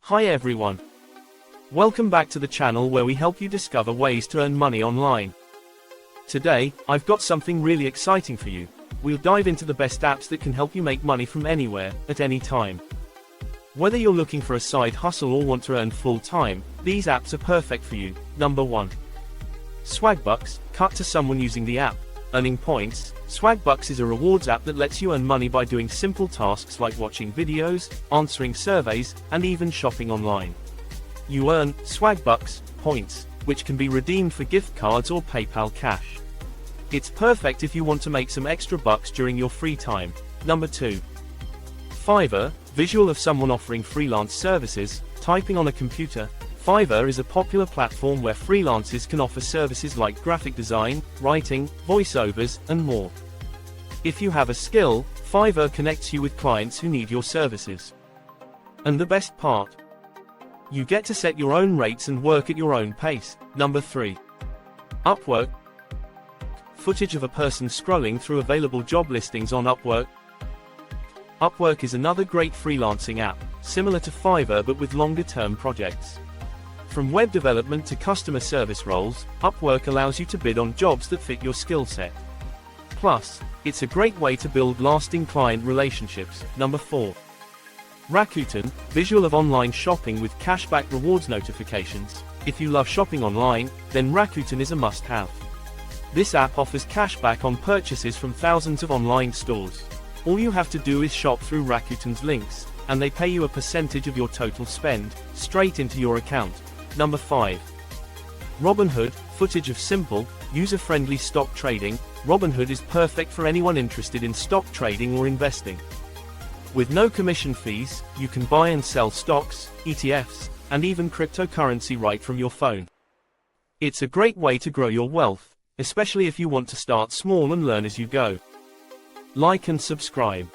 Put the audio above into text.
Hi everyone. Welcome back to the channel where we help you discover ways to earn money online. Today, I've got something really exciting for you. We'll dive into the best apps that can help you make money from anywhere, at any time. Whether you're looking for a side hustle or want to earn full-time, these apps are perfect for you. Number 1. Swagbucks. Cut to someone using the app. Earning points. Swagbucks is a rewards app that lets you earn money by doing simple tasks like watching videos, answering surveys, and even shopping online. You earn Swagbucks points, which can be redeemed for gift cards or PayPal cash. It's perfect if you want to make some extra bucks during your free time. Number 2. Fiverr. Visual of someone offering freelance services, typing on a computer. Fiverr is a popular platform where freelancers can offer services like graphic design, writing, voiceovers, and more. If you have a skill, Fiverr connects you with clients who need your services. And the best part? You get to set your own rates and work at your own pace. Number 3. Upwork. Footage of a person scrolling through available job listings on Upwork. Upwork is another great freelancing app, similar to Fiverr but with longer-term projects. From web development to customer service roles, Upwork allows you to bid on jobs that fit your skill set. Plus, it's a great way to build lasting client relationships. Number 4. Rakuten. Visual of online shopping with cashback rewards notifications. If you love shopping online, then Rakuten is a must-have. This app offers cashback on purchases from thousands of online stores. All you have to do is shop through Rakuten's links, and they pay you a percentage of your total spend, straight into your account. Number 5. Robinhood. Footage of simple, user-friendly stock trading. Robinhood is perfect for anyone interested in stock trading or investing. With no commission fees, you can buy and sell stocks, ETFs, and even cryptocurrency right from your phone. It's a great way to grow your wealth, especially if you want to start small and learn as you go. Like and subscribe.